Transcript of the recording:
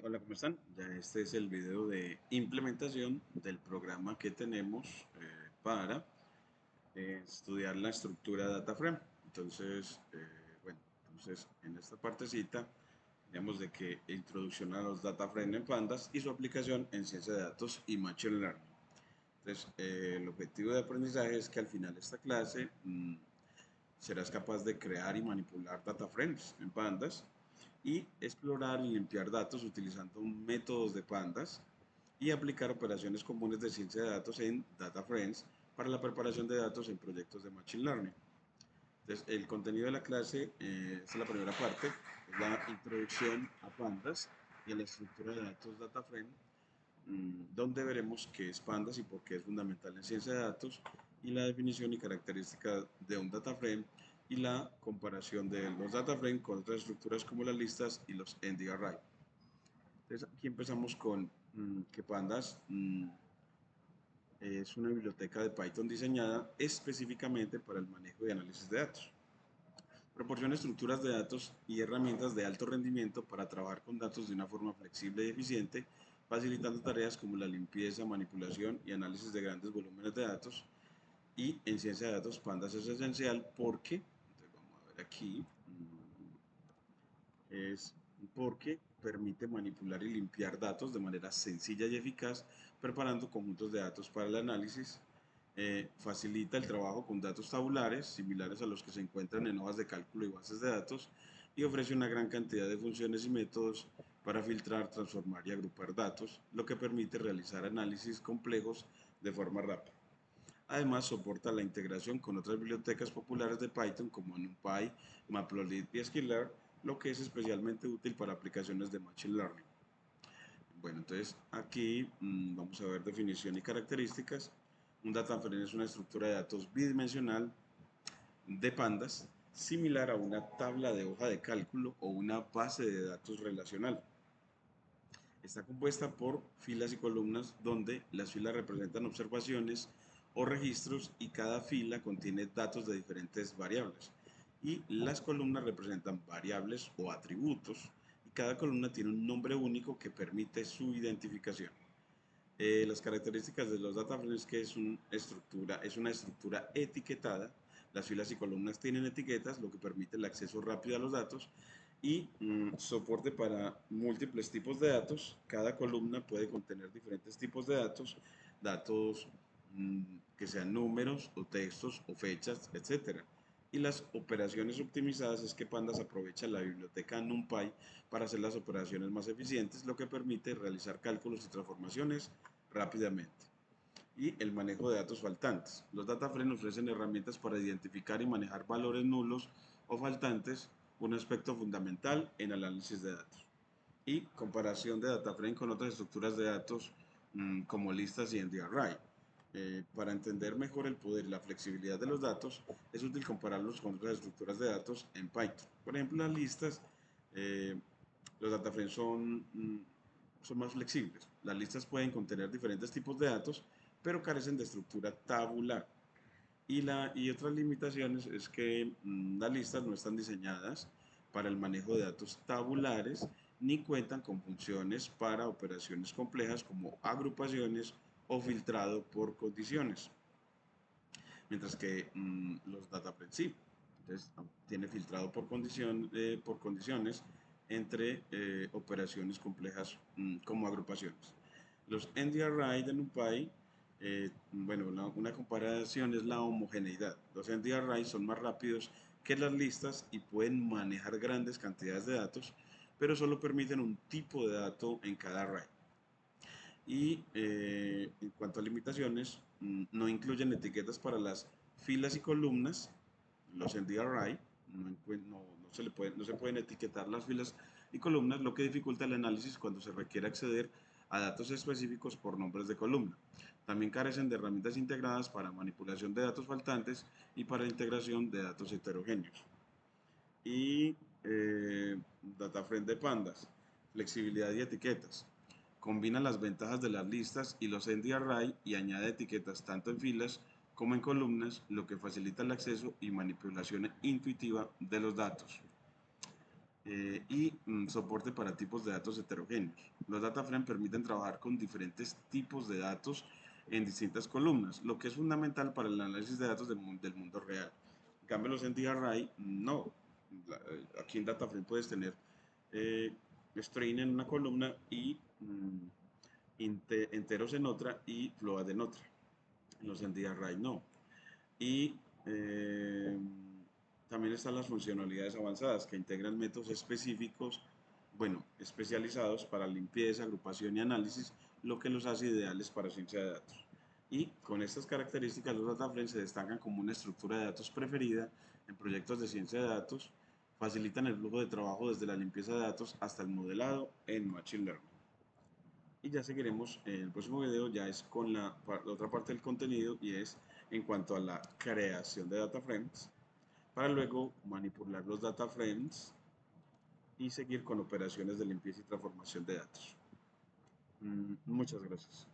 Hola, ¿cómo están? Ya este es el video de implementación del programa que tenemos para estudiar la estructura DataFrame. Entonces en esta partecita tenemos de que introducción a los DataFrame en Pandas y su aplicación en ciencia de datos y Machine Learning. Entonces, el objetivo de aprendizaje es que al final de esta clase serás capaz de crear y manipular DataFrames en Pandas y explorar y limpiar datos utilizando métodos de pandas y aplicar operaciones comunes de ciencia de datos en DataFrames para la preparación de datos en proyectos de Machine Learning. Entonces, el contenido de la clase, esta es la primera parte, es la introducción a pandas y a la estructura de datos DataFrame, donde veremos qué es pandas y por qué es fundamental en ciencia de datos, y la definición y característica de un DataFrame y la comparación de los DataFrame con otras estructuras como las listas y los NDRI. Entonces aquí empezamos con que Pandas es una biblioteca de Python diseñada específicamente para el manejo y análisis de datos. Proporciona estructuras de datos y herramientas de alto rendimiento para trabajar con datos de una forma flexible y eficiente, facilitando tareas como la limpieza, manipulación y análisis de grandes volúmenes de datos. Y en ciencia de datos, Pandas es esencial porque, entonces vamos a ver aquí, es porque permite manipular y limpiar datos de manera sencilla y eficaz, preparando conjuntos de datos para el análisis. Facilita el trabajo con datos tabulares, similares a los que se encuentran en hojas de cálculo y bases de datos, y ofrece una gran cantidad de funciones y métodos para filtrar, transformar y agrupar datos, lo que permite realizar análisis complejos de forma rápida. Además, soporta la integración con otras bibliotecas populares de Python como NumPy, Matplotlib y Skillr, lo que es especialmente útil para aplicaciones de Machine Learning. Bueno, entonces aquí vamos a ver definición y características. Un data frame es una estructura de datos bidimensional de pandas similar a una tabla de hoja de cálculo o una base de datos relacional. Está compuesta por filas y columnas donde las filas representan observaciones o registros y cada fila contiene datos de diferentes variables. Y las columnas representan variables o atributos y cada columna tiene un nombre único que permite su identificación. Las características de los data frames es que es una estructura etiquetada. Las filas y columnas tienen etiquetas, lo que permite el acceso rápido a los datos y soporte para múltiples tipos de datos. Cada columna puede contener diferentes tipos de datos, datos que sean números o textos o fechas, etcétera. Y las operaciones optimizadas es que Pandas aprovecha la biblioteca NumPy para hacer las operaciones más eficientes, lo que permite realizar cálculos y transformaciones rápidamente. Y el manejo de datos faltantes. Los data frames ofrecen herramientas para identificar y manejar valores nulos o faltantes, un aspecto fundamental en análisis de datos. Y comparación de data frame con otras estructuras de datos como listas y NDRI. Para entender mejor el poder y la flexibilidad de los datos, es útil compararlos con otras estructuras de datos en Python. Por ejemplo, las listas, eh, los data frames son más flexibles. Las listas pueden contener diferentes tipos de datos, pero carecen de estructura tabular. Y otras limitaciones es que las listas no están diseñadas para el manejo de datos tabulares ni cuentan con funciones para operaciones complejas como agrupaciones o filtrado por condiciones, mientras que los DataFrames sí. Entonces, tiene filtrado por condiciones entre operaciones complejas como agrupaciones. Los NDRI de NumPy, bueno, una comparación es la homogeneidad. Los NDRI son más rápidos que las listas y pueden manejar grandes cantidades de datos, pero solo permiten un tipo de dato en cada array. Y en cuanto a limitaciones, no incluyen etiquetas para las filas y columnas, los NDRI, no se pueden etiquetar las filas y columnas, lo que dificulta el análisis cuando se requiere acceder a datos específicos por nombres de columna. También carecen de herramientas integradas para manipulación de datos faltantes y para integración de datos heterogéneos. Y DataFrame de Pandas, flexibilidad y etiquetas. Combina las ventajas de las listas y los NDRI y añade etiquetas tanto en filas como en columnas, lo que facilita el acceso y manipulación intuitiva de los datos. y soporte para tipos de datos heterogéneos. Los data frames permiten trabajar con diferentes tipos de datos en distintas columnas, lo que es fundamental para el análisis de datos del mundo real. En cambio, los NDRI no. Aquí en data frame puedes tener string en una columna y enteros en otra y float en otra. En los NDRI no. Y también están las funcionalidades avanzadas que integran métodos específicos, bueno, especializados para limpieza, agrupación y análisis, lo que los hace ideales para ciencia de datos. Y con estas características, los data frames se destacan como una estructura de datos preferida en proyectos de ciencia de datos, facilitan el flujo de trabajo desde la limpieza de datos hasta el modelado en Machine Learning. Y ya seguiremos en el próximo video, ya es con la otra parte del contenido y es en cuanto a la creación de data frames, para luego manipular los data frames y seguir con operaciones de limpieza y transformación de datos. Muchas gracias.